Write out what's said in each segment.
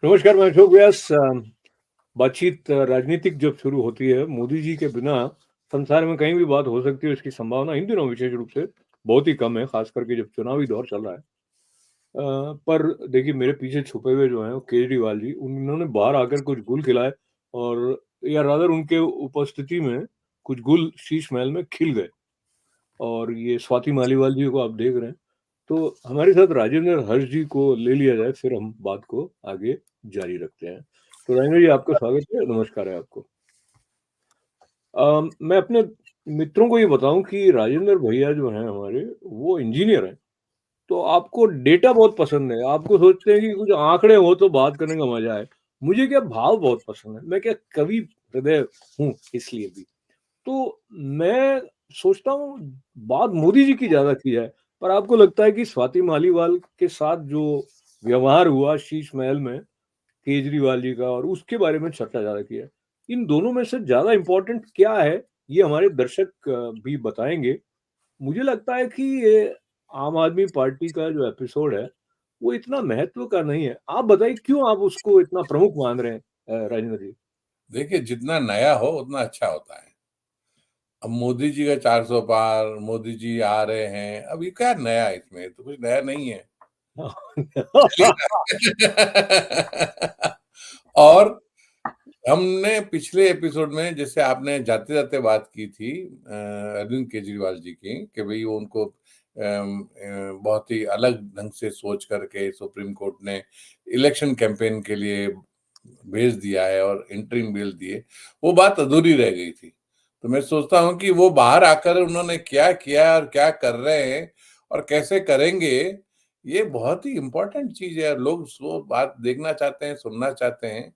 नमस्कार, मैं अशोक व्यास। बातचीत राजनीतिक जब शुरू होती है, मोदी जी के बिना संसार में कहीं भी बात हो सकती है, इसकी संभावना इन दिनों विशेष रूप से बहुत ही कम है, खास करके जब चुनावी दौर चल रहा है। पर देखिए, मेरे पीछे छुपे हुए जो हैं, वो केजरीवाल जी, उन्होंने बाहर आकर कुछ गुल खिलाए और या रादर उनके उपस्थिति में कुछ गुल शीश महल में खिल गए। और ये स्वाति मालीवाल जी को आप देख रहे हैं। तो हमारे साथ राजेंद्र हर्ष जी को ले लिया जाए, फिर हम बात को आगे जारी रखते हैं। तो राजेंद्र जी, आपका स्वागत है, नमस्कार है आपको। मैं अपने मित्रों को ये बताऊँ कि राजेंद्र भैया जो हैं हमारे, वो इंजीनियर हैं। तो आपको डेटा बहुत पसंद है, आपको सोचते हैं कि कुछ आंकड़े हो तो बात करने का मज़ा आए। मुझे क्या भाव बहुत पसंद है, मैं क्या कवि हृदय हूँ इसलिए भी। तो मैं सोचता हूँ बात मोदी जी की ज़्यादा की जाए, पर आपको लगता है कि स्वाति मालीवाल के साथ जो व्यवहार हुआ शीश महल में केजरीवाल जी का और उसके बारे में चर्चा ज़्यादा की है। इन दोनों में से ज़्यादा इम्पोर्टेंट क्या है, ये हमारे दर्शक भी बताएँगे। मुझे लगता है कि ये आम आदमी पार्टी का जो एपिसोड है, वो इतना महत्व का नहीं है। आप बताइए क्यों आप उसको इतना प्रमुख मान रहे हैं राजेंद्र जी? देखिए, जितना नया हो उतना अच्छा होता है। अब मोदी जी का 400 पार, मोदी जी आ रहे हैं, अब ये क्या नया है इसमें? तो कुछ नया नहीं है। और हमने पिछले एपिसोड में जैसे आपने जाते-जाते बात की थी अरविंद केजरीवाल जी की कि भई वो उनको बहुत ही अलग ढंग से सोच करके सुप्रीम कोर्ट ने इलेक्शन कैंपेन के लिए भेज दिया है और इंटरिम बिल दिए, वो बात अधूरी रह गई थी। तो मैं सोचता हूँ कि वो बाहर आकर उन्होंने क्या किया और क्या कर रहे हैं और कैसे करेंगे, ये बहुत ही इम्पोर्टेंट चीज़ है। लोग वो बात देखना चाहते हैं, सुनना चाहते हैं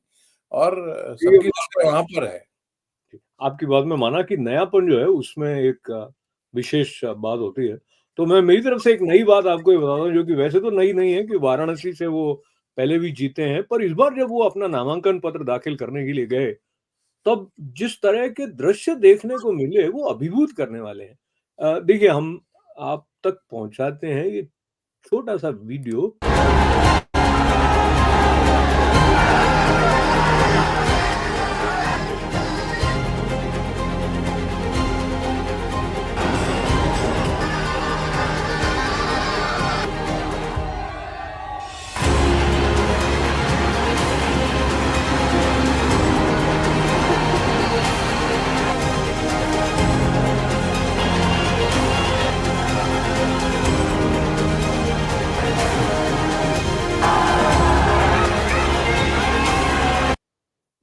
और ये सबकी नज़र वहाँ पर है। आपकी बात में माना कि नयापन जो है उसमें एक विशेष बात होती है। तो मैं मेरी तरफ से एक नई बात आपको ये बताता हूँ जो कि वैसे तो नई नहीं है कि वाराणसी से वो पहले भी जीते हैं, पर इस बार जब वो अपना नामांकन पत्र दाखिल करने के लिए गए, तब जिस तरह के दृश्य देखने को मिले वो अभिभूत करने वाले हैं। देखिए, हम आप तक पहुँचाते हैं ये छोटा-सा वीडियो।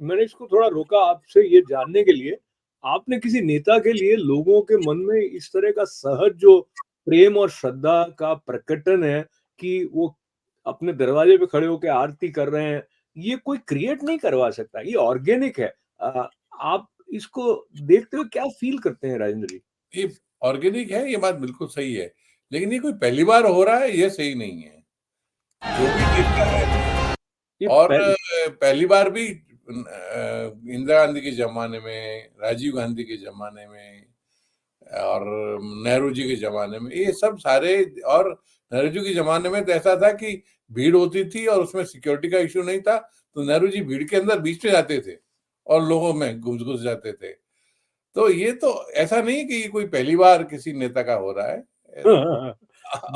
मैंने इसको थोड़ा रोका आपसे ये जानने के लिए, आपने किसी नेता के लिए लोगों के मन में इस तरह का सहज जो प्रेम और श्रद्धा का प्रकटन है कि वो अपने दरवाजे पे खड़े होके आरती कर रहे हैं, ये कोई क्रिएट नहीं करवा सकता, ये ऑर्गेनिक है। आप इसको देखते हुए क्या फ़ील करते हैं राजेंद्र जी? ये ऑर्गेनिक है, ये बात बिल्कुल सही है। लेकिन ये कोई पहली बार हो रहा है, ये सही नहीं है। जो भी नेता है ये और पहल पहली बार भी इंदिरा गांधी के ज़माने में, राजीव गांधी के ज़माने में और नेहरू जी के ज़माने में, ये सब सारे और नेहरू जी के ज़माने में तो ऐसा था कि भीड़ होती थी और उसमें सिक्योरिटी का इश्यू नहीं था, तो नेहरू जी भीड़ के अंदर बीच में जाते थे और लोगों में घुस-घुस जाते थे। तो ये तो ऐसा नहीं है कि ये कोई पहली बार किसी नेता का हो रहा है। और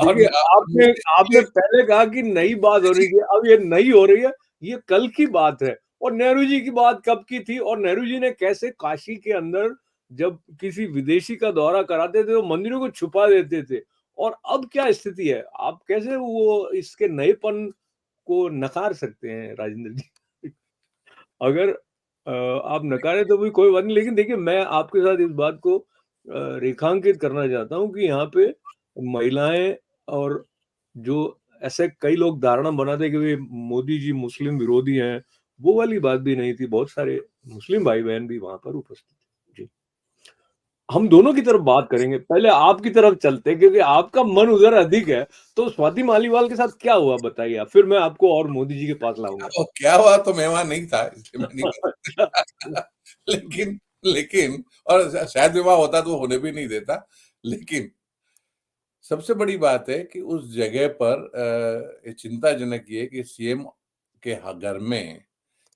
देखिए, आपने मोदी आपने जी पहले कहा कि नई बात हो रही थी, अब ये नई हो रही है, ये कल की बात है। और नेहरू जी की बात कब की थी और नेहरू जी ने कैसे काशी के अंदर जब किसी विदेशी का दौरा कराते थे, तो मंदिरों को छुपा देते थे। और अब क्या स्थिति है? आप कैसे वो इसके नएपन को नकार सकते हैं राजेंद्र जी? अगर आप नकारें तो भी कोई बात नहीं, लेकिन देखिए मैं आपके साथ इस बात को रेखांकित करना चाहता हूँ कि यहाँ पे महिलाएँ और जो ऐसे कई लोग धारणा बनाते हैं कि भई मोदी जी मुस्लिम विरोधी हैं, वो वाली बात भी नहीं थी। बहुत सारे मुस्लिम भाई-बहन भी वहाँ पर उपस्थित थे। जी। हम दोनों की तरफ बात करेंगे। पहले आपकी तरफ चलते हैं क्योंकि आपका मन उधर अधिक है। तो स्वाति मालीवाल के साथ क्या हुआ बताइए आप? फिर मैं आपको और मोदी जी के पास लाऊँगा। वो क्या हुआ तो मैं वहाँ नहीं था, इसलिए मैं नहीं कह अच्छा। सकता। लेकिन लेकिन और शायद विवाह होता तो होने भी नहीं देता। लेकिन सबसे बड़ी बात है कि उस जगह पर ये चिंताजनक ये है कि सीएम के घर में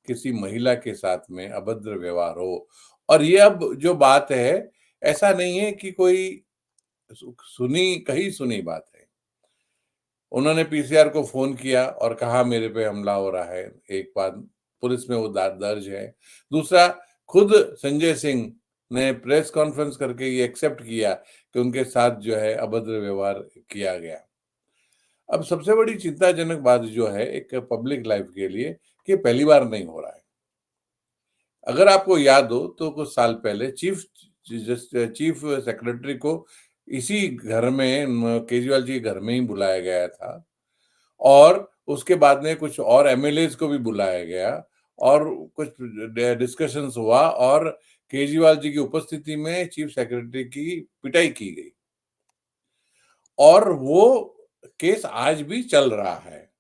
किसी महिला के साथ में अभद्र व्यवहार हो, और ये अब जो बात है, ऐसा नहीं है कि कोई कही सुनी बात है। उन्होंने पीसीआर को फ़ोन किया और कहा मेरे पे हमला हो रहा है, एक बात पुलिस में वो दर्ज है। दूसरा, खुद संजय सिंह ने प्रेस कॉन्फ्रेंस करके ये एक्सेप्ट किया कि उनके साथ जो है अभद्र व्यवहार किया गया। अब सबसे बड़ी चिंताजनक बात जो है एक पब्लिक लाइफ के लिए, कि पहली बार नहीं हो रहा है। अगर आपको याद हो तो कुछ साल पहले चीफ सेक्रेटरी को इसी घर में, केजरीवाल जी के घर में ही बुलाया गया था, और उसके बाद में कुछ और एमएलएज को भी बुलाया गया और कुछ डिस्कशंस हुआ, और केजरीवाल जी की उपस्थिति में चीफ सेक्रेटरी की पिटाई की गई, और वो केस आज भी चल रहा है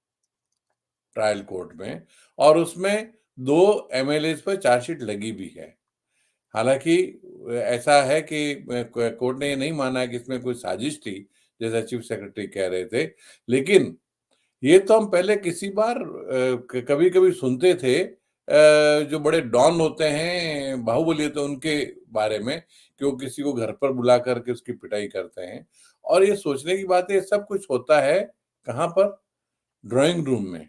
ट्रायल कोर्ट में, और उसमें 2 एमएलएज पर चार्जशीट लगी भी है। हालांकि ऐसा है कि कोर्ट ने ये नहीं माना कि इसमें कोई साजिश थी, जैसा चीफ सेक्रेटरी कह रहे थे, लेकिन ये तो हम पहले किसी बार कभी-कभी सुनते थे, जो बड़े डॉन होते हैं, बाहुबली होते हैं, उनके बारे में, कि वो किसी को घर पर बुला करके उसकी पिटाई करते हैं। और ये सोचने की बात है, ये सब कुछ होता है कहाँ पर? ड्राइंग रूम में।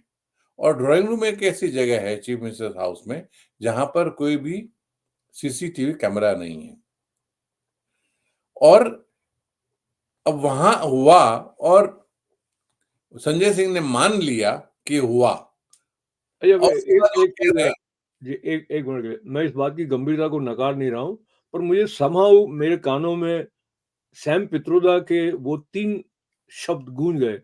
और ड्राइंग रूम एक ऐसी जगह है चीफ मिनिस्टर्स हाउस में, जहाँ पर कोई भी सीसीटीवी कैमरा नहीं है। और अब वहाँ हुआ, और संजय सिंह ने मान लिया कि हुआ। अच्छा, और उसके बाद वो एक कह रहे हैं, जी, एक मिनट के लिए, मैं इस बात की गंभीरता को नकार नहीं रहा हूँ, पर मुझे समहाउ मेरे कानों में सैम पित्रोदा के वो 3 शब्द गूंज गए,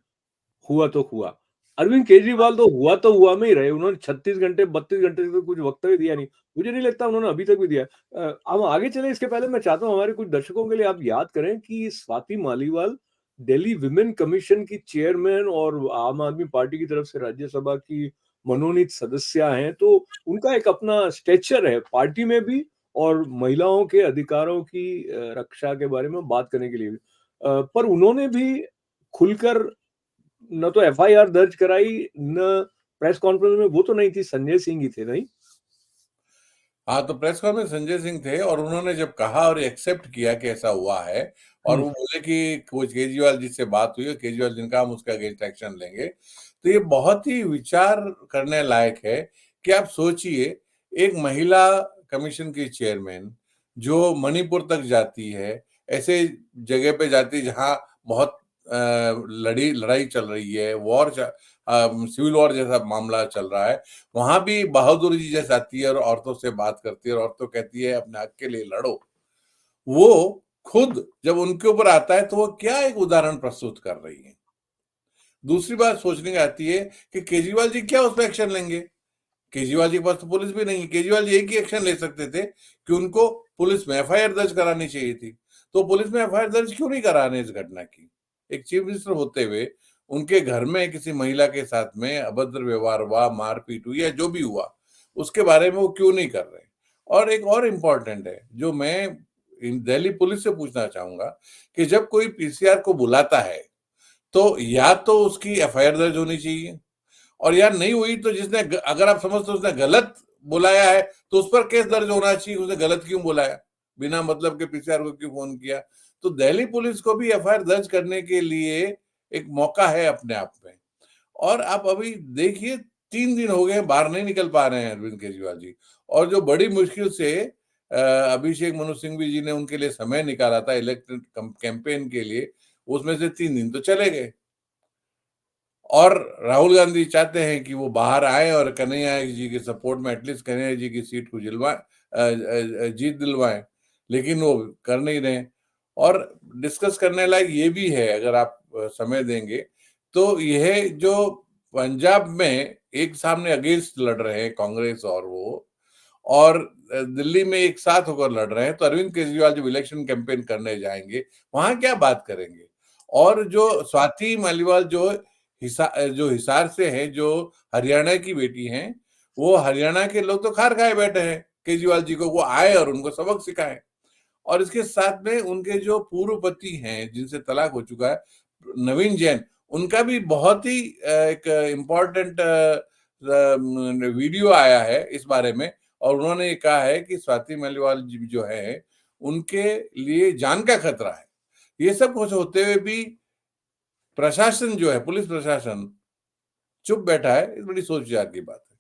हुआ तो हुआ। अरविंद केजरीवाल तो हुआ में ही रहे, उन्होंने 36 घंटे, 32 घंटे से तो कुछ वक्तव्य दिया नहीं। मुझे नहीं लगता उन्होंने अभी तक भी दिया है। हम आगे चलें इसके पहले मैं चाहता हूँ हमारे कुछ दर्शकों के लिए आप याद करें कि स्वाति मालीवाल दिल्ली विमेन कमीशन की चेयरमैन और आम आदमी पार्टी की तरफ से राज्यसभा की मनोनीत सदस्या हैं, तो उनका एक अपना स्टेचर है पार्टी में भी और महिलाओं के अधिकारों की रक्षा के बारे में बात करने के लिए भी। पर उन्होंने भी खुलकर न तो एफआईआर दर्ज कराई, न प्रेस कॉन्फ्रेंस में वो तो नहीं थी, संजय सिंह ही थे, नहीं? हाँ, तो प्रेस कॉन्फ्रेंस में संजय सिंह थे, और उन्होंने जब कहा और एक्सेप्ट किया कि ऐसा हुआ है, और हुँ। वो बोले कि कोच केजरीवाल जी से बात हुई है, केजरीवाल जी ने कहा हम उसका अगेंस्ट एक्शन लेंगे। तो ये बहुत ही विचार करने लायक है कि आप सोचिए, एक महिला कमीशन की चेयरमैन जो मणिपुर तक जाती है, ऐसे जगह पे जाती है जहाँ बहुत लड़ाई चल रही है, सिविल वॉर जैसा मामला चल रहा है, वहां भी बहादुर जी जैसे आती है और औरतों से बात करती है, और औरतों कहती है अपने हक के लिए लड़ो। वो खुद जब उनके ऊपर आता है तो वो क्या एक उदाहरण प्रस्तुत कर रही है। दूसरी बात सोचने की आती है कि केजरीवाल जी क्या उस पर एक्शन लेंगे? केजरीवाल जी के पास तो पुलिस भी नहीं है। केजरीवाल जी एक ही एक्शन ले सकते थे कि उनको पुलिस में एफआईआर दर्ज करानी चाहिए थी। तो पुलिस में एफआईआर दर्ज क्यों नहीं करा रहे इस घटना की? एक चीफ मिनिस्टर होते हुए उनके घर में किसी महिला के साथ में अभद्र व्यवहार हुआ, मारपीट हुई या जो भी हुआ, उसके बारे में वो क्यों नहीं कर रहे? और एक और इम्पोर्टेंट है, जो मैं दिल्ली पुलिस से पूछना चाहूंगा, कि जब कोई पीसीआर को बुलाता है, तो या तो उसकी एफआईआर दर्ज होनी चाहिए, और यार नहीं हुई तो अगर आप समझते हो उसने गलत बुलाया है, तो उस पर केस दर्ज होना चाहिए, उसने गलत क्यों बुलाया, बिना मतलब के पीसीआर को क्यों फोन किया। तो दिल्ली पुलिस को भी एफआईआर दर्ज करने के लिए एक मौका है अपने आप में। और आप अभी देखिए, 3 दिन हो गए बाहर नहीं निकल पा रहे हैं अरविंद केजरीवाल जी, और जो बड़ी मुश्किल से अभिषेक मनु सिंघवी जी ने उनके लिए समय निकाला था इलेक्शन कैंपेन के लिए, उसमें से 3 दिन तो चले गए। और राहुल गांधी चाहते हैं कि वो बाहर आए और कन्हैया जी के सपोर्ट में एटलीस्ट कन्हैया जी की सीट को जीत दिलवाएं, लेकिन वो कर नहीं रहे। और डिस्कस करने लायक ये भी है, अगर आप समय देंगे, तो यह जो पंजाब में एक सामने अगेंस्ट लड़ रहे हैं कांग्रेस और वो, और दिल्ली में एक साथ होकर लड़ रहे हैं, तो अरविंद केजरीवाल जब इलेक्शन कैंपेन करने जाएंगे, वहां क्या बात करेंगे? और जो स्वाति मालीवाल जो हिसार से है, जो हरियाणा की बेटी हैं, वो हरियाणा के लोग तो खार खाए बैठे हैं केजरीवाल जी को, वो आए और उनको सबक सिखाए। और इसके साथ में उनके जो पूर्व पति हैं, जिनसे तलाक हो चुका है, नवीन जैन, उनका भी बहुत ही एक इम्पोर्टेंट वीडियो आया है इस बारे में, और उन्होंने ये कहा है कि स्वाति मलिवाल जी जो है, उनके लिए जान का खतरा है। ये सब कुछ होते हुए भी प्रशासन जो है, पुलिस प्रशासन चुप बैठा है, ये बड़ी सोच विचार की बात है।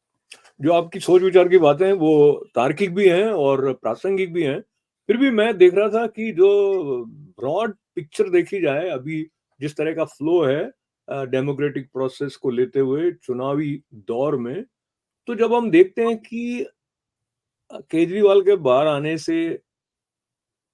जो आपकी सोच विचार की बातें हैं वो तार्किक भी हैं और प्रासंगिक भी हैं। फिर भी मैं देख रहा था कि जो ब्रॉड पिक्चर देखी जाए अभी जिस तरह का फ्लो है डेमोक्रेटिक प्रोसेस को लेते हुए चुनावी दौर में, तो जब हम देखते हैं कि केजरीवाल के बाहर आने से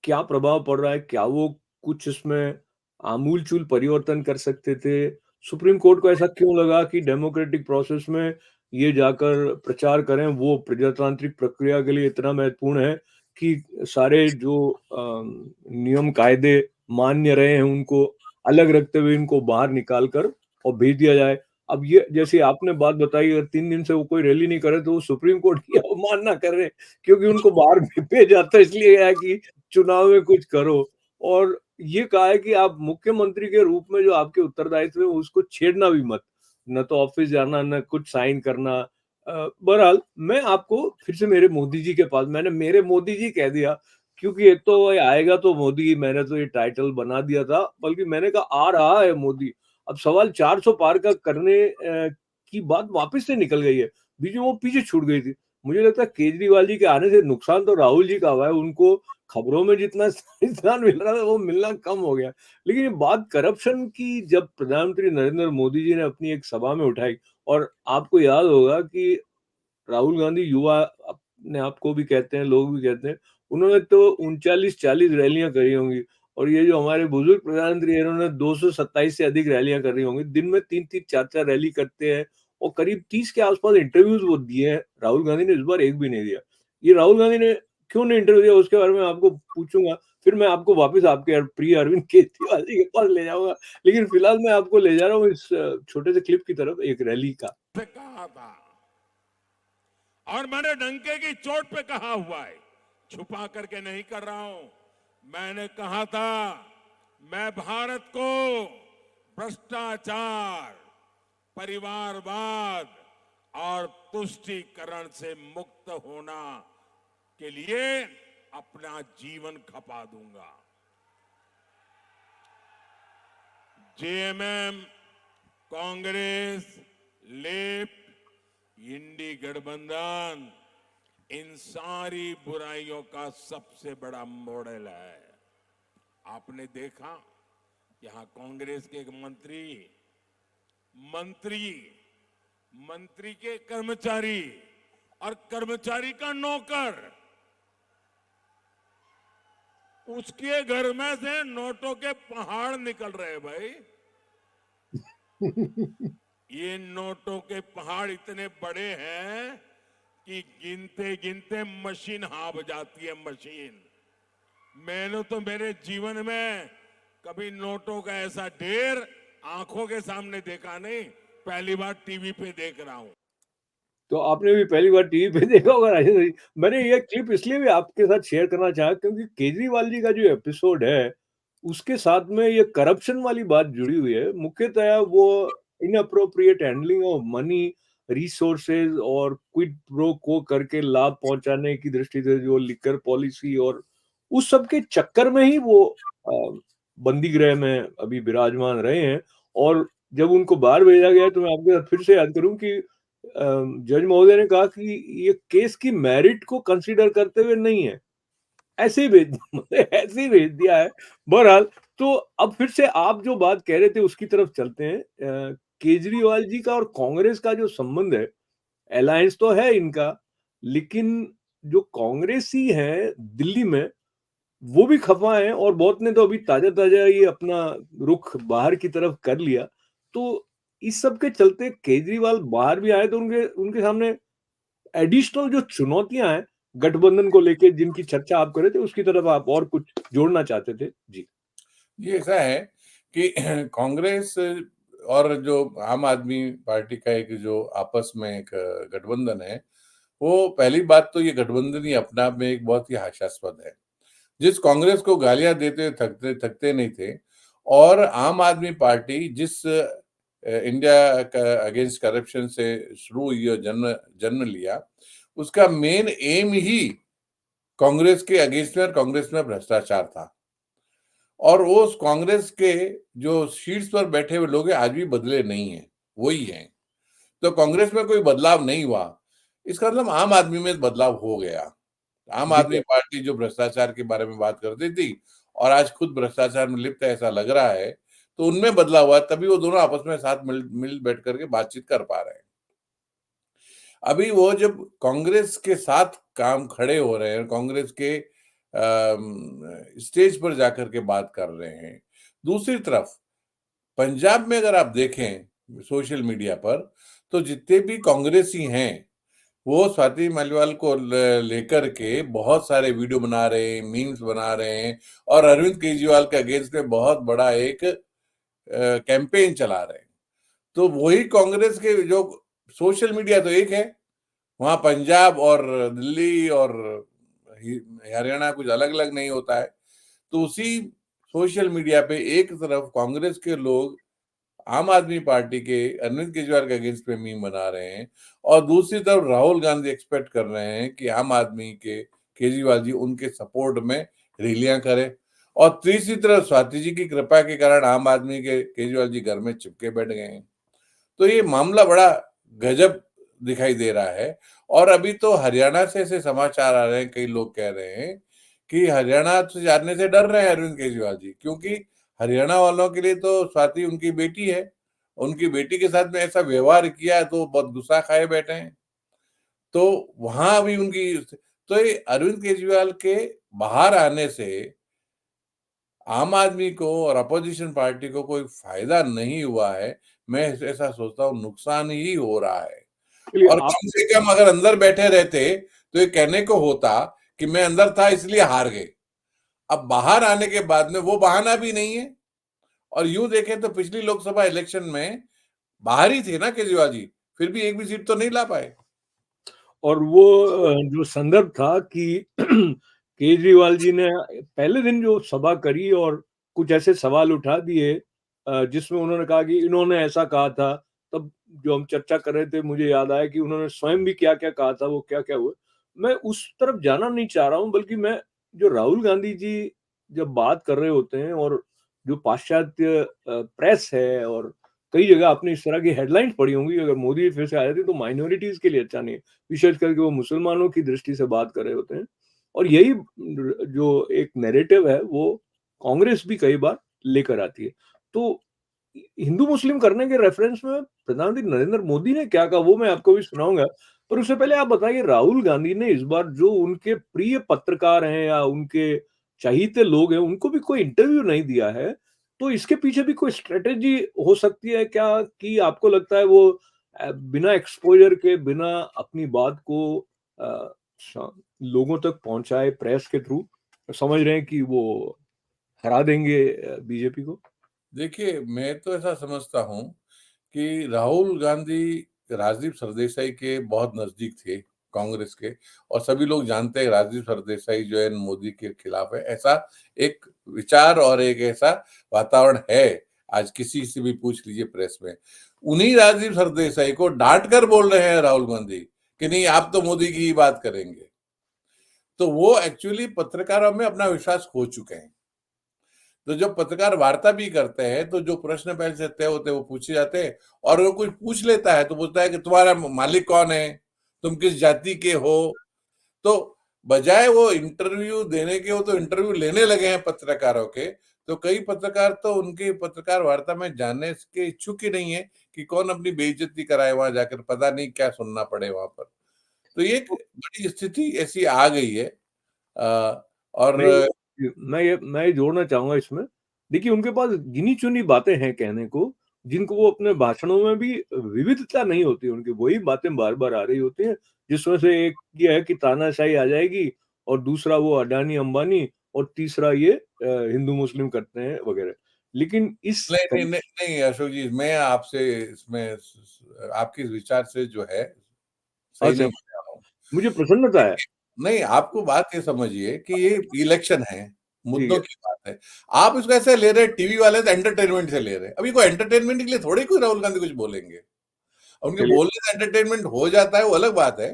क्या प्रभाव पड़ रहा है, क्या वो कुछ इसमें आमूल-चूल परिवर्तन कर सकते थे? सुप्रीम कोर्ट को ऐसा क्यों लगा कि डेमोक्रेटिक प्रोसेस में ये जाकर प्रचार करें, वो प्रजातांत्रिक प्रक्रिया के लिए इतना महत्वपूर्ण है कि सारे जो नियम कायदे मान्य रहे हैं, उनको अलग रखते हुए इनको बाहर निकाल कर और भेज दिया जाए। अब ये जैसे आपने बात बताई अगर 3 दिन से वो कोई रैली नहीं कर रहे, तो वो सुप्रीम कोर्ट की अवमानना कर रहे हैं, क्योंकि उनको बाहर भेजा तो इसलिए गया है कि चुनाव में कुछ करो। और ये कहा है कि आप मुख्यमंत्री के रूप में जो आपके उत्तरदायित्व है उसको छेड़ना भी मत। न तो ऑफिस जाना, न कुछ साइन करना। बहरहाल मैं आपको फिर से मेरे मोदी जी के पास मैंने मेरे मोदी जी कह दिया क्योंकि एक तो ये आएगा तो मोदी मैंने तो ये टाइटल बना दिया था, बल्कि मैंने कहा आ रहा है मोदी। अब सवाल 400 पार का करने की बात वापस से निकल गई है। बीच में वो पीछे छूट गई थी। मुझे लगता है केजरीवाल जी के आने से नुकसान तो राहुल जी का हुआ है, उनको खबरों में जितना स्थान मिल रहा था वो मिलना कम हो गया। लेकिन ये बात करप्शन की जब प्रधानमंत्री नरेंद्र मोदी जी ने अपनी एक सभा में उठाई और आपको याद होगा कि राहुल गांधी युवा अपने आप को भी कहते हैं, लोग भी कहते हैं, उन्होंने तो 39-40 रैलियां करी होंगी और ये जो हमारे बुजुर्ग प्रधानमंत्री हैं, इन्होंने 227 से अधिक रैलियां करी होंगी। दिन में 3-3, 4-4 रैली करते हैं और करीब 30 के आसपास इंटरव्यूज वो दिए हैं। राहुल गांधी ने इस बार एक भी नहीं दिया। ये राहुल गांधी ने क्यों नहीं इंटरव्यू दिया उसके बारे में आपको पूछूंगा। फिर मैं आपको वापस आपके प्रिय अरविंद केजरीवाल जी के पास ले जाऊंगा। लेकिन फिलहाल मैं आपको ले जा रहा हूँ इस छोटे से क्लिप की तरफ, एक रैली का। कहा था और मैंने डंके की चोट पे कहा हुआ है, छुपा करके नहीं कर रहा हूं। मैंने कहा था मैं भारत को भ्रष्टाचार, परिवारवाद और तुष्टीकरण से मुक्त होना के लिए अपना जीवन खपा दूंगा। जेएमएम, कांग्रेस, लेफ्ट, इंडी गठबंधन इन सारी बुराइयों का सबसे बड़ा मॉडल है। आपने देखा यहां कांग्रेस के एक मंत्री के कर्मचारी और कर्मचारी का नौकर, उसके घर में से नोटों के पहाड़ निकल रहे भाई। ये नोटों के पहाड़ इतने बड़े हैं कि गिनते गिनते मशीन हाँफ जाती है मशीन। मैंने तो मेरे जीवन में कभी नोटों का ऐसा ढेर आंखों के सामने देखा नहीं, पहली बार टीवी पे देख रहा हूं। तो आपने भी पहली बार टीवी पे देखा होगा राजेंद्र जी। मैंने ये क्लिप इसलिए भी आपके साथ शेयर करना चाहा क्योंकि केजरीवाल जी का जो एपिसोड है, उसके साथ में ये करप्शन वाली बात जुड़ी हुई है। मुख्यतः वो inappropriate handling of money, resources और क्विड प्रो क्वो करके लाभ पहुंचाने की दृष्टि से जो लिकर पॉलिसी और उस सब के चक्कर में ही वो बंदी गृह में अभी विराजमान रहे हैं। और जब उनको बाहर भेजा गया तो मैं आपके साथ फिर से याद करूं कि जज महोदय ने कहा कि ये केस की मेरिट को कंसीडर करते हुए नहीं है, ऐसे ही भेज दिया मतलब ऐसे ही भेज दिया है। बहरहाल तो अब फिर से आप जो बात कह रहे थे उसकी तरफ चलते हैं। केजरीवाल जी का और कांग्रेस का जो संबंध है, अलायंस तो है इनका, लेकिन जो कांग्रेसी हैं दिल्ली में वो भी खफा हैं और बहुत ने तो अभी ताजा-ताजा ये अपना रुख बाहर की तरफ कर लिया। तो इस सब के चलते केजरीवाल बाहर भी आए तो उनके उनके सामने एडिशनल जो चुनौतियाँ हैं, गठबंधन को लेके जिनकी चर्चा आप कर रहे थे, उसकी तरफ आप और कुछ जोड़ना चाहते थे? जी। ये ऐसा है कि कांग्रेस और जो आम आदमी पार्टी का एक जो आपस में एक गठबंधन है, वो पहली बात तो ये गठबंधन ही अपने आप में एक बहुत ही हास्यास्पद है। जिस कांग्रेस को गालियां देते थकते थकते नहीं थे, और आम आदमी पार्टी जिस इंडिया अगेंस्ट करप्शन से शुरू हुई और जन्म जन्म लिया, उसका मेन एम ही कांग्रेस के अगेंस्ट में और कांग्रेस में भ्रष्टाचार था। और वो उस कांग्रेस के जो शीट्स पर बैठे हुए लोग हैं आज भी बदले नहीं है, वही हैं। तो कांग्रेस में कोई बदलाव नहीं हुआ, इसका मतलब आम आदमी में बदलाव हो गया। आम आदमी देखिए पार्टी जो भ्रष्टाचार के बारे में बात करती थी और आज खुद भ्रष्टाचार में लिप्त है ऐसा लग रहा है, तो उनमें बदलाव हुआ, तभी वो दोनों आपस में साथ मिल बैठ करके बातचीत कर पा रहे हैं। अभी वो जब कांग्रेस के साथ काम खड़े हो रहे हैं, कांग्रेस के स्टेज पर जाकर के बात कर रहे हैं। दूसरी तरफ पंजाब में अगर आप देखें सोशल मीडिया पर, तो जितने भी कांग्रेसी हैं वो स्वाति मालीवाल को लेकर के बहुत सारे वीडियो बना रहे हैं, मीम्स बना रहे हैं और अरविंद केजरीवाल के अगेंस्ट में बहुत बड़ा एक कैंपेन चला रहे हैं। तो वही कांग्रेस के जो सोशल मीडिया तो एक है, वहां पंजाब और दिल्ली और हरियाणा कुछ अलग अलग नहीं होता है। तो उसी सोशल मीडिया पे एक तरफ कांग्रेस के लोग आम आदमी पार्टी के अरविंद केजरीवाल के अगेंस्ट में मीम बना रहे हैं और दूसरी तरफ राहुल गांधी एक्सपेक्ट कर रहे हैं कि आम आदमी के केजरीवाल जी उनके सपोर्ट में रैलियां करें और तीसरी तरफ स्वाति जी की कृपा के कारण आम आदमी के केजरीवाल जी घर में चिपके बैठ गए हैं। तो ये मामला बड़ा गजब दिखाई दे रहा है। और अभी तो हरियाणा से ऐसे समाचार आ रहे हैं, कई लोग कह रहे हैं कि हरियाणा से जाने से डर रहे हैं अरविंद केजरीवाल जी, क्योंकि हरियाणा वालों के लिए तो स्वाति उनकी बेटी है, उनकी बेटी के साथ में ऐसा व्यवहार किया है तो बहुत गुस्सा खाए बैठे हैं। तो वहां भी उनकी, तो ये अरविंद केजरीवाल के बाहर आने से आम आदमी को और अपोजिशन पार्टी को कोई फायदा नहीं हुआ है, मैं ऐसा सोचता हूँ नुकसान ही हो रहा है। चलिए और आप कम से कम अगर अंदर बैठे रहते तो ये कहने को होता कि मैं अंदर था इसलिए हार गए। अब बाहर आने के बाद में वो बहाना भी नहीं है। और यूं देखें तो पिछली लोकसभा इलेक्शन में बाहर ही थे ना केजरीवाल जी, फिर भी एक भी सीट तो नहीं ला पाए। और वो जो संदर्भ था कि केजरीवाल जी ने पहले दिन जो सभा करी और कुछ ऐसे सवाल उठा दिए जिसमें उन्होंने कहा कि इन्होंने ऐसा कहा था, तब जो हम चर्चा कर रहे थे मुझे याद आया कि उन्होंने स्वयं भी क्या-क्या कहा था, वो क्या-क्या हुआ। मैं उस तरफ जाना नहीं चाह रहा हूँ, बल्कि मैं जो राहुल गांधी जी जब बात कर रहे होते हैं और जो पाश्चात्य प्रेस है और कई जगह आपने इस तरह की हेडलाइन्स पढ़ी होंगी, अगर मोदी फिर से आ जाते तो माइनॉरिटीज़ के लिए अच्छा नहीं है। विशेष करके वो मुसलमानों की दृष्टि से बात कर रहे होते हैं और यही जो एक नैरेटिव है वो कांग्रेस भी कई बार लेकर आती है। तो हिंदू मुस्लिम करने के रेफरेंस में प्रधानमंत्री नरेंद्र मोदी ने क्या कहा वो मैं आपको भी सुनाऊंगा, पर उससे पहले आप बताइए राहुल गांधी ने इस बार जो उनके प्रिय पत्रकार हैं या उनके चहीते लोग हैं उनको भी कोई इंटरव्यू नहीं दिया है, तो इसके पीछे भी कोई स्ट्रेटेजी हो सकती है क्या कि आपको लगता है वो बिना एक्सपोज़र के, बिना अपनी बात को अ, श लोगों तक पहुँचाए प्रेस के थ्रू, समझ रहे हैं कि वो हरा देंगे बीजेपी को? देखिए, मैं तो ऐसा समझता हूँ कि राहुल गांधी राजदीप सरदेसाई के बहुत नजदीक थे कांग्रेस के, और सभी लोग जानते हैं राजदीप सरदेसाई जो है मोदी के खिलाफ है, ऐसा एक विचार और एक ऐसा वातावरण है। आज किसी से भी पूछ लीजिए प्रेस में, उन्हीं राजदीप सरदेसाई को डांट कर बोल रहे हैं राहुल गांधी कि नहीं आप तो मोदी की ही बात करेंगे। तो वो एक्चुअली पत्रकारों में अपना विश्वास खो चुके हैं। तो जब पत्रकार वार्ता भी करते हैं तो जो प्रश्न पहले से तय होते हैं वो पूछे जाते हैं, और वो कोई पूछ लेता है तो पूछता है कि तुम्हारा मालिक कौन है, तुम किस जाति के हो। तो बजाय वो इंटरव्यू देने के, वो तो इंटरव्यू लेने लगे हैं पत्रकारों के। तो कई पत्रकार तो उनकी पत्रकार वार्ता में जाने के इच्छुक ही नहीं है कि कौन अपनी बेइज्जती कराए वहां जाकर, पता नहीं क्या सुनना पड़े वहां पर। तो ये एक बड़ी स्थिति ऐसी आ गई है। और मैं ये जोड़ना चाहूँगा इसमें। देखिए, उनके पास गिनी-चुनी बातें हैं कहने को, जिनको वो अपने भाषणों में भी विविधता नहीं होती उनकी, वही बातें बार-बार आ रही होती हैं, जिसमें से एक ये है कि तानाशाही आ जाएगी और दूसरा वो अडानी-अंबानी और तीसरा ये हिंदू-मुस्लिम करते हैं वगैरह। लेकिन इस नहीं, नहीं, तरी नहीं, नहीं अशोक जी, मैं आपसे इसमें आपके इस विचार से जो है सही नहीं अच्छा, हो रहा हूँ। मुझे प्रसन्नता है। देखिए, नहीं, आपको बात ये समझिए कि ये इलेक्शन है, ठीक मुद्दों है। की बात है। आप इसको ऐसे ले रहे हैं, टीवी वाले तो एंटरटेनमेंट से ले रहे हैं। अभी कोई एंटरटेनमेंट के लिए थोड़ी कोई राहुल गांधी कुछ बोलेंगे, उनके चलिए बोलने से एंटरटेनमेंट हो जाता है, वो अलग बात है।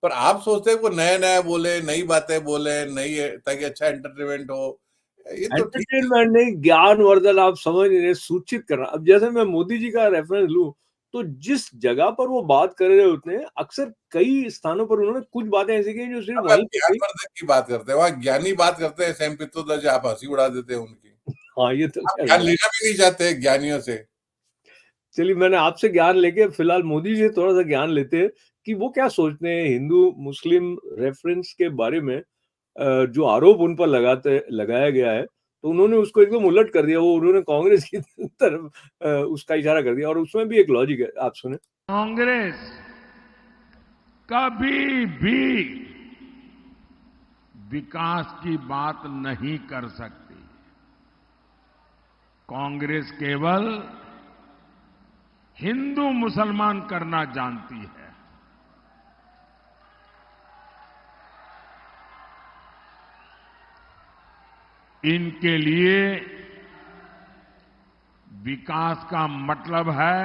पर आप सोचते हैं वो नया नया बोले, नई बातें बोले, नई ताकि अच्छा एंटरटेनमेंट हो, ये तो ठीक है। एंटरटेनमेंट नहीं, ज्ञानवर्धन आप समझ नहीं रहे, सूचित करना। अब जैसे मैं मोदी जी का रेफरेंस लूं, तो जिस जगह पर वो बात कर रहे होते हैं, अक्सर कई स्थानों पर उन्होंने कुछ बातें ऐसी की जो सिर्फ अब आप वहीं पे कही। ज्ञानवर्धन की बात करते हैं, वहां ज्ञानी बात करते हैं, सैम पित्रोदा, आप हंसी उड़ा देते हैं उनकी। हाँ, ये तो आप खैर ज्ञान बात। लेना भी नहीं चाहते ज्ञानियों से। चलिए, मैंने आपसे ज्ञान लेके फिलहाल मोदी जी से थोड़ा सा ज्ञान लेते हैं कि वो क्या सोचते हैं हिंदू मुस्लिम रेफरेंस के बारे में। जो आरोप उन पर लगाया गया है, तो उन्होंने उसको एकदम उलट कर दिया। वो उन्होंने कांग्रेस की तरफ उसका इशारा कर दिया, और उसमें भी एक लॉजिक है, आप सुने। कांग्रेस कभी भी विकास की बात नहीं कर सकती। कांग्रेस केवल हिंदू मुसलमान करना जानती है। इनके लिए विकास का मतलब है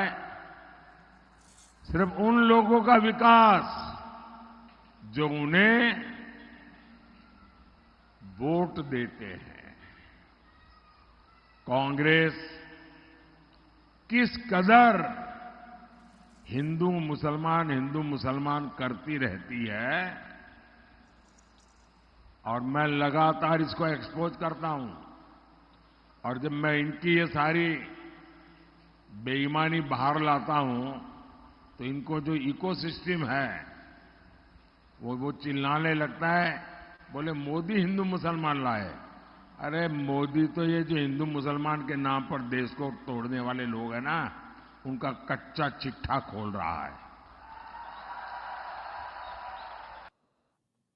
सिर्फ उन लोगों का विकास जो उन्हें वोट देते हैं। कांग्रेस किस कदर हिंदू मुसलमान करती रहती है, और मैं लगातार इसको एक्सपोज करता हूं। और जब मैं इनकी ये सारी बेईमानी बाहर लाता हूं, तो इनको जो इकोसिस्टम है वो चिल्लाने लगता है, बोले मोदी हिंदू मुसलमान लाए। अरे मोदी तो ये जो हिंदू मुसलमान के नाम पर देश को तोड़ने वाले लोग हैं ना, उनका कच्चा चिट्ठा खोल रहा है।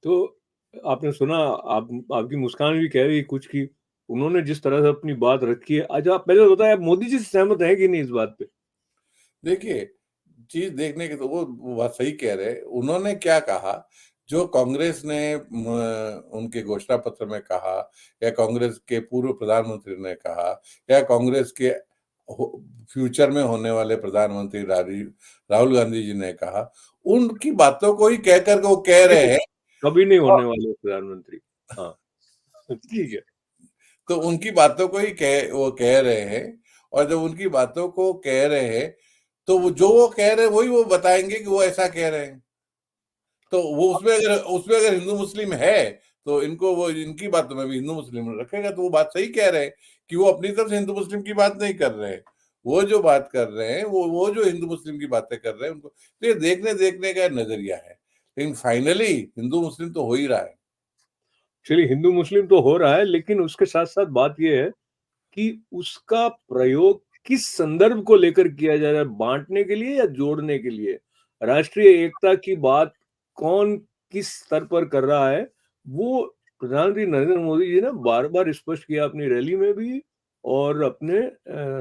तो आपने सुना, आपकी मुस्कान भी कह रही है कुछ की उन्होंने जिस तरह से अपनी बात रखी है। अच्छा, आप पहले बताएं, आप मोदी जी से सहमत हैं कि नहीं इस बात पे? देखिए, चीज देखने की तो वो बात सही कह रहे हैं। उन्होंने क्या कहा, जो कांग्रेस ने उनके घोषणा पत्र में कहा, या कांग्रेस के पूर्व प्रधानमंत्री ने कहा, या कांग्रेस के फ्यूचर में होने वाले प्रधानमंत्री राहुल गांधी जी ने कहा, उनकी बातों को ही कह करके वो कह रहे हैं। कभी नहीं और होने वाले प्रधानमंत्री। हाँ, ठीक है। तो उनकी बातों को ही वो कह रहे हैं। और जब उनकी बातों को कह रहे हैं, तो वो कह रहे हैं वही वो बताएंगे कि वो ऐसा कह रहे हैं। तो वो उसमें अगर हिंदू मुस्लिम है, तो इनको वो इनकी बातों में भी हिंदू मुस्लिम रखेगा। तो वो बात सही कह रहे हैं कि वो अपनी तरफ से हिंदू मुस्लिम की बात नहीं कर रहे हैं। वो जो बात कर रहे हैं, वो जो हिंदू मुस्लिम की बातें कर रहे हैं, उनको तो ये देखने का नजरिया है। लेकिन फाइनली हिंदू मुस्लिम तो हो ही रहा है। चलिए, हिंदू मुस्लिम तो हो रहा है, लेकिन उसके साथ साथ बात यह है कि उसका प्रयोग किस संदर्भ को लेकर किया जा रहा है, बांटने के लिए या जोड़ने के लिए? राष्ट्रीय एकता की बात कौन किस स्तर पर कर रहा है, वो प्रधानमंत्री नरेंद्र मोदी जी ने बार बार स्पष्ट किया, अपनी रैली में भी और अपने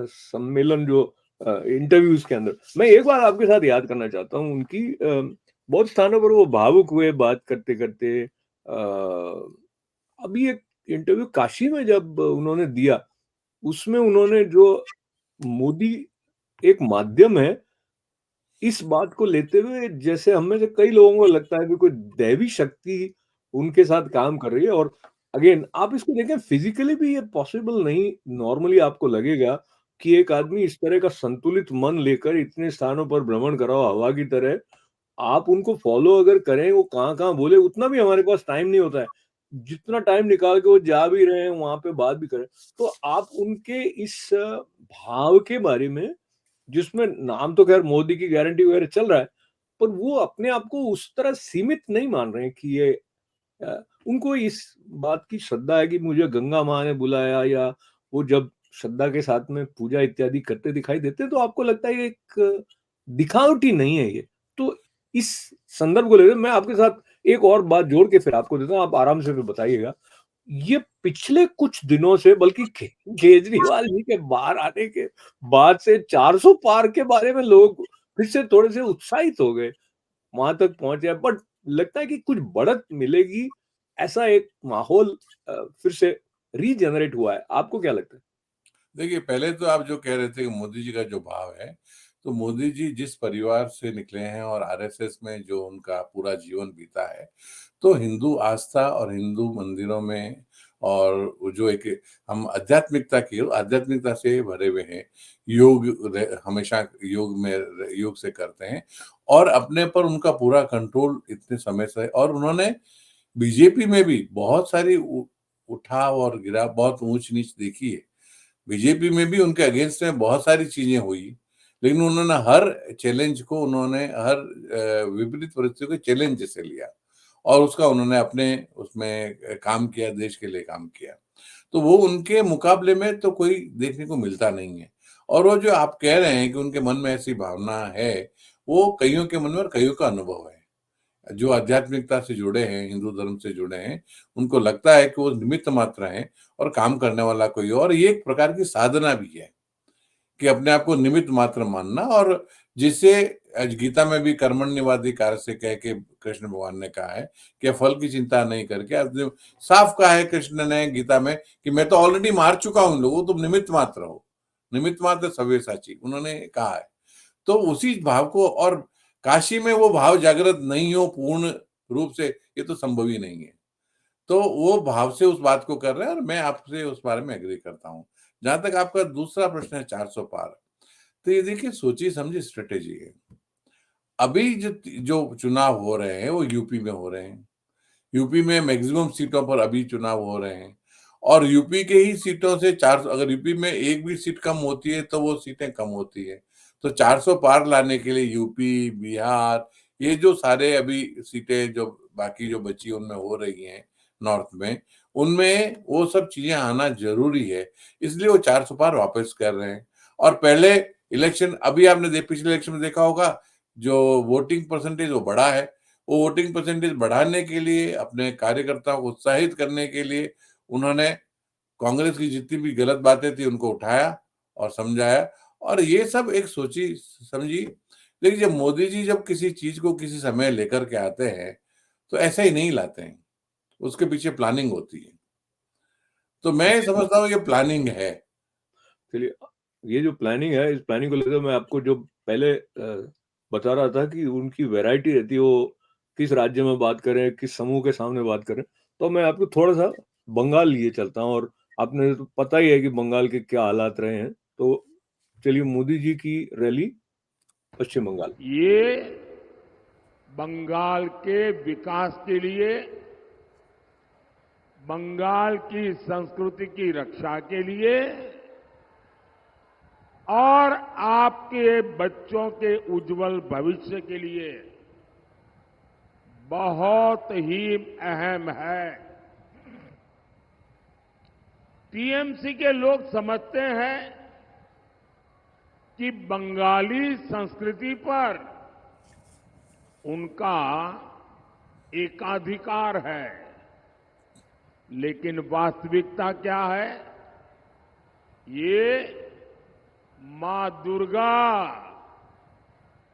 सम्मेलन जो इंटरव्यूज के अंदर। मैं एक बार आपके साथ याद करना चाहता हूँ उनकी, बहुत स्थानों पर वो भावुक हुए बात करते करते। अभी एक इंटरव्यू काशी में जब उन्होंने दिया, उसमें उन्होंने जो मोदी एक माध्यम है, इस बात को लेते हुए जैसे हम में से कई लोगों को लगता है कि कोई दैवी शक्ति उनके साथ काम कर रही है। और अगेन आप इसको देखें, फिजिकली भी ये पॉसिबल नहीं। नॉर्मली आपको लगेगा कि एक आदमी इस तरह का संतुलित मन लेकर इतने स्थानों पर भ्रमण कर रहा हो हवा की तरह, आप उनको फॉलो अगर करें, वो कहाँ-कहाँ बोले, उतना भी हमारे पास टाइम नहीं होता है। जितना टाइम निकाल के वो जा भी रहे हैं, वहाँ पे बात भी करें। तो आप उनके इस भाव के बारे में, जिसमें नाम तो खैर मोदी की गारंटी वगैरह चल रहा है, पर वो अपने आप को उस तरह सीमित नहीं मान रहे हैं कि ये उनको इस बात की श्रद्धा है कि मुझे गंगा माँ ने बुलाया, या वो जब श्रद्धा के साथ में पूजा इत्यादि करते दिखाई देते हैं, तो आपको लगता है ये एक दिखावटी नहीं है ये। तो इस संदर्भ को लेकर मैं आपके साथ एक और बात जोड़ के फिर आपको देता हूँ, आप आराम से फिर बताइएगा। ये पिछले कुछ दिनों से, बल्कि केजरीवाल जी के बाहर आने के बाद से 400 पार के बारे में लोग फिर से थोड़े से उत्साहित हो गए, वहां तक पहुंचे। बट लगता है कि कुछ बढ़त मिलेगी, ऐसा एक माहौल फिर से रीजनरेट हुआ है। आपको क्या लगता है? देखिए, पहले तो आप जो कह रहे थे कि मोदी जी का जो भाव है, तो मोदी जी जिस परिवार से निकले हैं और आरएसएस में जो उनका पूरा जीवन बीता है, तो हिंदू आस्था और हिंदू मंदिरों में और वो जो एक हम आध्यात्मिकता से भरे हुए हैं। हमेशा योग से करते हैं और अपने पर उनका पूरा कंट्रोल इतने समय से, और उन्होंने बीजेपी में भी बहुत सारी उठाव और गिराव, बहुत ऊंच-नीच देखी है। बीजेपी में भी उनके अगेंस्ट में बहुत सारी चीजें हुई, लेकिन उन्होंने हर विपरीत परिस्थितियों को चैलेंज जैसे लिया और उसका उन्होंने अपने उसमें काम किया, देश के लिए काम किया। तो वो उनके मुकाबले में तो कोई देखने को मिलता नहीं है। और वो जो आप कह रहे हैं कि उनके मन में ऐसी भावना है, वो कईयों के मन में और कईयों का अनुभव है। जो आध्यात्मिकता से जुड़े हैं, हिंदू धर्म से जुड़े हैं, उनको लगता है कि वो निमित्त मात्र हैं और काम करने वाला कोई और। ये एक प्रकार की साधना भी है कि अपने आप को निमित्त मात्र मानना, और जिसे आज गीता में भी कर्मण्यवादी कार्य से कह के कृष्ण भगवान ने कहा है कि फल की चिंता नहीं करके, आपने साफ कहा है कृष्ण ने गीता में कि मैं तो ऑलरेडी मार चुका हूं लोगों, तुम निमित्त मात्र हो, निमित्त मात्र सव्य साची, उन्होंने कहा है। तो उसी भाव को, और काशी में वो भाव जागृत नहीं हो पूर्ण रूप से, ये तो संभव ही नहीं है। तो वो भाव से उस बात को कर रहे हैं और मैं आपसे उस बारे में एग्री करता हूँ। जहाँ तक आपका दूसरा प्रश्न है 400 पार, तो ये देखिए सोची समझी स्ट्रेटेजी है। अभी जो जो चुनाव हो रहे हैं वो यूपी में हो रहे हैं। यूपी में मैक्सिमम सीटों पर अभी चुनाव हो रहे हैं और यूपी के ही सीटों से 400, अगर यूपी में एक भी सीट कम होती है तो वो सीटें कम होती है। तो 400 पार लाने के लिए यूपी, बिहार, ये जो सारे अभी सीटें जो बाकी जो बची उनमें हो रही हैं नॉर्थ में, उनमें वो सब चीजें आना जरूरी है। इसलिए वो 400 पार वापस कर रहे हैं। और पहले इलेक्शन, अभी आपने पिछले इलेक्शन में देखा होगा, जो वोटिंग परसेंटेज वो बढ़ा है, वो वोटिंग परसेंटेज बढ़ाने के लिए, अपने कार्यकर्ताओं को उत्साहित करने के लिए उन्होंने कांग्रेस की जितनी भी गलत बातें थी उनको उठाया और समझाया, और ये सब एक सोची समझी। देखिए, जब मोदी जी जब किसी चीज को किसी समय लेकर के आते हैं तो ऐसा ही नहीं लाते हैं, उसके पीछे प्लानिंग होती है। तो मैं समझता हूँ ये प्लानिंग है। चलिए, ये जो प्लानिंग है, इस प्लानिंग को लेकर मैं आपको जो पहले बता रहा था कि उनकी वैरायटी रहती है, वो किस राज्य में बात करें, किस समूह के सामने बात करें। तो मैं आपको थोड़ा-सा बंगाल लिए चलता हूँ, और आपने तो पता ही है कि बंगाल के क्या हालात रहे हैं। तो चलिए, मोदी जी की रैली पश्चिम बंगाल। ये बंगाल के विकास के लिए, बंगाल की संस्कृति की रक्षा के लिए और आपके बच्चों के उज्जवल भविष्य के लिए बहुत ही अहम है। टीएमसी के लोग समझते हैं कि बंगाली संस्कृति पर उनका एकाधिकार है, लेकिन वास्तविकता क्या है? ये मां दुर्गा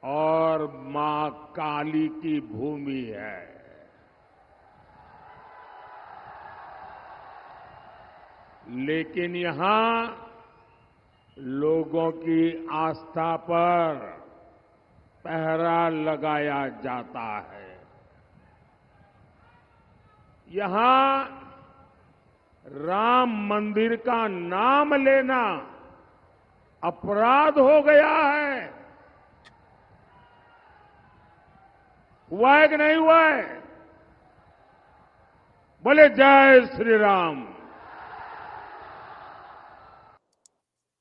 और मां काली की भूमि है। लेकिन यहां लोगों की आस्था पर पहरा लगाया जाता है। यहां राम मंदिर का नाम लेना अपराध हो गया है। हुआ है कि नहीं हुआ है? बोले जय श्री राम।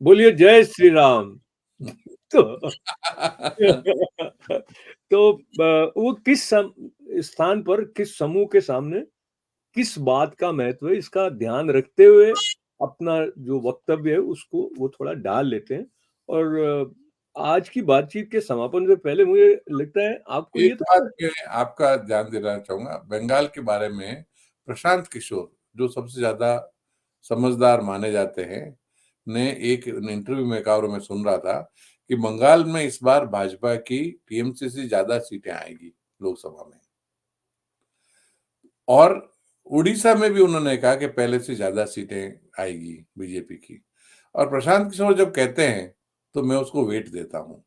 बोलिए जय श्री राम। तो तो वो किस स्थान पर, किस समूह के सामने, किस बात का महत्व है, इसका ध्यान रखते हुए अपना जो वक्तव्य है उसको वो थोड़ा डाल लेते हैं। और आज की बातचीत के समापन से पहले मुझे लगता है आपको एक ये बात तो मैं आपका ध्यान दिलाना चाहूंगा, बंगाल के बारे में प्रशांत किशोर, जो सबसे ज्यादा समझदार माने जाते हैं, ने एक इंटरव्यू में कहा, और मैं सुन रहा था कि बंगाल में इस बार भाजपा की टीएमसी से ज्यादा सीटें आएगी लोकसभा में। और उड़ीसा में भी उन्होंने कहा कि पहले से ज्यादा सीटें आएगी बीजेपी की। और प्रशांत किशोर जब कहते हैं तो मैं उसको वेट देता हूँ,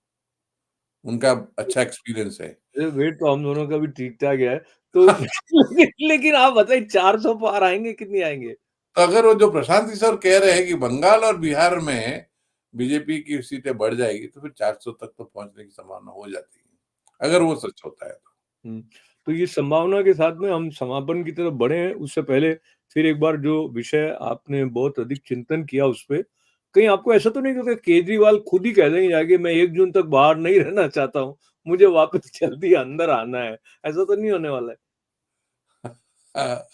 उनका अच्छा एक्सपीरियंस है। वेट तो हम दोनों का भी ठीक-ठाक है। तो लेकिन आप बताइए 400 पार आएँगे, कितनी आएँगे? तो अगर वो जो प्रशांत किशोर कह रहे हैं कि बंगाल और बिहार में बीजेपी की सीटें बढ़ जाएगी, तो फिर 400 तक तो पहुंचने की संभावना हो जाती है, अगर वो सच होता है तो। हुँ, तो ये संभावना के साथ में हम समापन की तरफ बढ़े, उससे पहले फिर एक बार जो विषय आपने बहुत अधिक चिंतन किया उस पे, कहीं आपको ऐसा तो नहीं लगता केजरीवाल खुद ही कह देंगे जाके मैं 1 जून तक बाहर नहीं रहना चाहता हूँ, मुझे वापस जल्दी अंदर आना है, ऐसा तो नहीं होने वाला है? अ,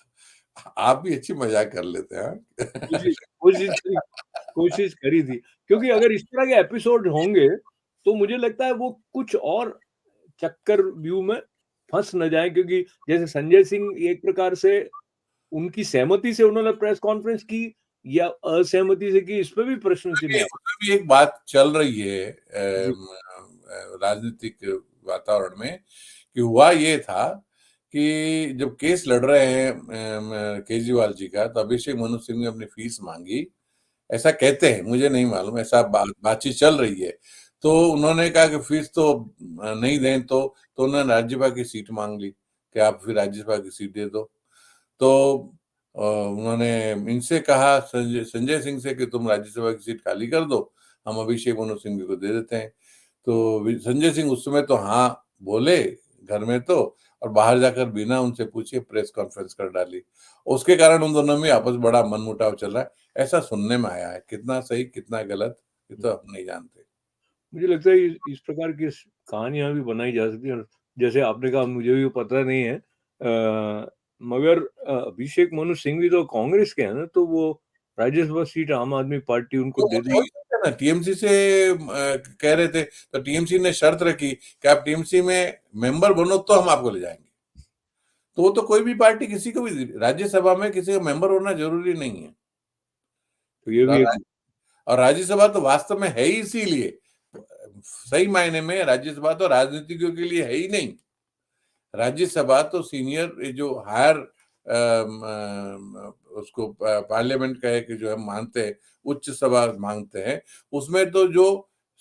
आप भी अच्छी मजाक कर लेते हैं, हाँ? कोशिश कोशिश करी कोशिश करी थी, क्योंकि अगर इस तरह के एपिसोड होंगे, तो मुझे लगता है वो कुछ और चक्रव्यूह में फँस ना जाएँ, क्योंकि जैसे संजय सिंह एक प्रकार से उनकी सहमति से उन्होंने प्रेस कॉन्फ्रेंस की या असहमति से की, इस पे भी प्रश्न चिन्ह देखिए, है। उसमें भी एक बात चल रही है जी, राजनीतिक वातावरण में, कि हुआ ये था कि जब केस लड़ रहे हैं केजरीवाल जी का, तो अभिषेक मनु सिंह ने अपनी फीस मांगी। ऐसा कहते हैं, मुझे नहीं मालूम, ऐसा बातचीत चल रही है। तो उन्होंने कहा कि फीस तो नहीं दें, तो उन्होंने राज्यसभा की सीट मांग ली कि आप फिर राज्यसभा की सीट दे दो। तो उन्होंने इनसे कहा, संजय सिंह से, कि तुम राज्यसभा की सीट खाली कर दो, हम अभिषेक मनु सिंह को दे देते हैं। तो संजय सिंह उस समय तो हाँ बोले घर में, तो और बाहर जाकर बिना उनसे पूछे प्रेस कॉन्फ्रेंस कर डाली। उसके कारण उन दोनों में आपस बड़ा मनमुटाव चल रहा है, ऐसा सुनने में आया है। कितना सही कितना गलत ये तो हम नहीं जानते। मुझे लगता है इस प्रकार की कहानियाँ भी बनाई जा सकती हैं और जैसे आपने कहा मुझे भी पता नहीं है मगर अभिषेक मनु सिंह भी तो कांग्रेस के हैं ना, तो वो राज्यसभा सीट आम आदमी पार्टी उनको तो वो दे तो हो ही देगी। सकता है ना, टीएमसी से कह रहे थे, तो टीएमसी ने शर्त रखी कि आप टीएमसी में मेंबर बनो तो हम आपको ले जाएंगे। तो वो तो कोई भी पार्टी किसी को भी, राज्यसभा में किसी का मेंबर होना जरूरी नहीं है। तो ये भी एक और राज्यसभा तो वास्तव में है ही इसीलिए, सही मायने में राज्यसभा तो राजनीतिज्ञों के लिए है ही नहीं। राज्यसभा तो सीनियर जो हायर उसको पार्लियामेंट का एक जो है मानते हैं, उच्च सभा मांगते हैं, उसमें तो जो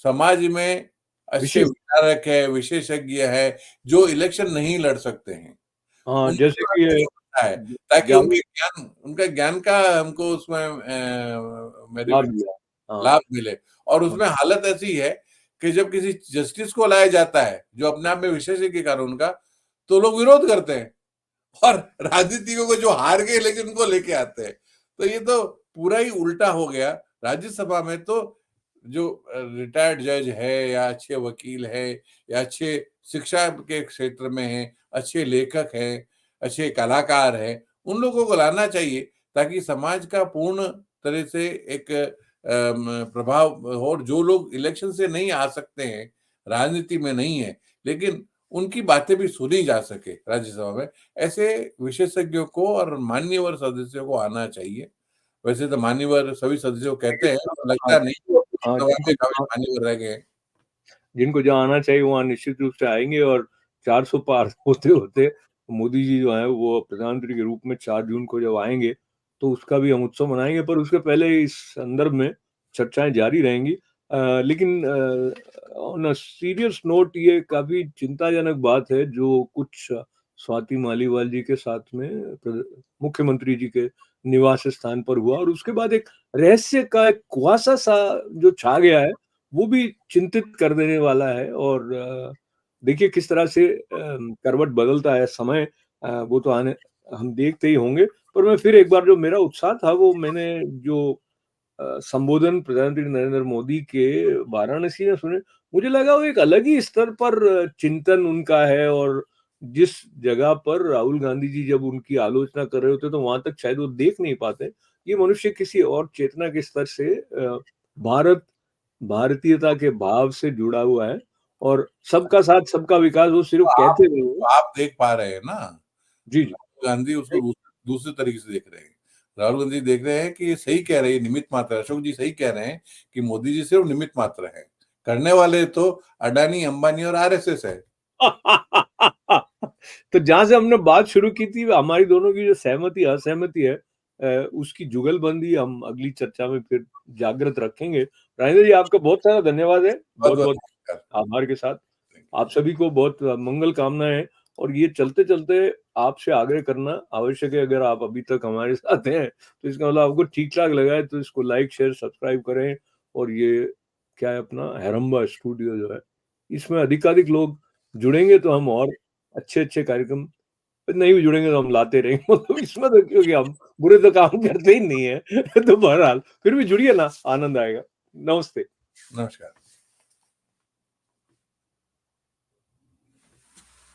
समाज में अच्छे विशेष। विचारक है, विशेषज्ञ है, जो इलेक्शन नहीं लड़ सकते हैं, हाँ, जैसे उनके कि लिए ये होता है, ताकि ज्ञान उनका ज्ञान का हमको उसमें लाभ बेनिफिट, लिया। हाँ, लाभ मिले। और हाँ, उसमें हालत ऐसी है कि जब किसी जस्टिस को लाया जाता है जो अपने आप में विशेषज्ञ कानून का, तो लोग विरोध करते हैं, और राजनीतिकों को जो हार गए लेकिन उनको लेके आते हैं। तो ये तो पूरा ही उल्टा हो गया। राज्यसभा में तो जो रिटायर्ड जज है या अच्छे वकील है या अच्छे शिक्षा के क्षेत्र में है, अच्छे लेखक हैं, अच्छे कलाकार हैं, उन लोगों को लाना चाहिए, ताकि समाज का पूर्ण तरह से एक प्रभाव हो। और जो लोग इलेक्शन से नहीं आ सकते हैं, राजनीति में नहीं है, लेकिन उनकी बातें भी सुनी जा सके राज्यसभा में, ऐसे विशेषज्ञों को और मान्यवर सदस्यों को आना चाहिए। वैसे तो मान्यवर सभी सदस्यों को कहते हैं, पर हाँ, लगता नहीं हाँ, लोकसभा में काफी मान्यवर रह गए हैं। जिनको जहाँ आना चाहिए वहाँ निश्चित रूप से आएँगे और 400 पार होते-होते मोदी जी जो हैं वो प्रधानमंत्री के रूप में 4 जून को जब आएँगे, तो उसका भी हम उत्सव मनाएँगे, पर उसके पहले इस संदर्भ में चर्चाएँ जारी रहेंगी। लेकिन ऑन अ सीरियस नोट ये काफ़ी चिंताजनक बात है जो कुछ स्वाति मालीवाल जी के साथ में मुख्यमंत्री जी के निवास स्थान पर हुआ और उसके बाद एक रहस्य का एक कुआसा-सा जो छा गया है, वो भी चिंतित कर देने वाला है और देखिए किस तरह से करवट बदलता है समय वो तो आने हम देखते ही होंगे। पर मैं फिर एक बार जो मेरा उत्साह था वो मैंने जो संबोधन प्रधानमंत्री नरेंद्र मोदी के वाराणसी में सुने, मुझे लगा वो एक अलग ही स्तर पर चिंतन उनका है और जिस जगह पर राहुल गांधी जी जब उनकी आलोचना कर रहे होते तो वहां तक शायद वो देख नहीं पाते। ये मनुष्य किसी और चेतना के स्तर से भारत भारतीयता के भाव से जुड़ा हुआ है और सबका साथ सबका विकास वो सिर्फ तो कहते नहीं है। आप देख पा रहे हैं ना, जी, जी। राहुल गांधी उसको दूसरे तरीके से देख रहे हैं। राहुल गांधी देख रहे हैं कि ये सही कह रहे हैं, निमित्त मात्र। अशोक जी सही कह रहे हैं कि मोदी जी सिर्फ निमित्त मात्र हैं, करने वाले तो अडानी, अंबानी और आरएसएस है। तो जहाँ से हमने बात शुरू की थी, हमारी दोनों की जो सहमति असहमति है, उसकी जुगलबंदी हम अगली चर्चा में फिर जागृत रखेंगे। राजेंद्र जी, आपका बहुत सारा धन्यवाद है। बहुत बहुत बहुत-बहुत नमस्कार। आभार के साथ आप सभी को बहुत मंगल कामनाएँ, और ये चलते-चलते आपसे आग्रह करना आवश्यक है, अगर आप अभी तक हमारे साथ हैं, तो इसका मतलब आपको ठीक-ठाक लगा है, तो इसको लाइक, शेयर, सब्सक्राइब करें। और ये क्या है अपना हेरम्बा स्टूडियो जो है, इसमें अधिकाधिक लोग जुड़ेंगे तो हम और अच्छे-अच्छे कार्यक्रम, नहीं भी जुड़ेंगे तो हम लाते रहेंगे। मतलब इसमें तो, क्योंकि हम बुरे तो काम करते ही नहीं है। तो बहरहाल फिर भी जुड़िए ना, आनंद आएगा। नमस्ते। नमस्कार।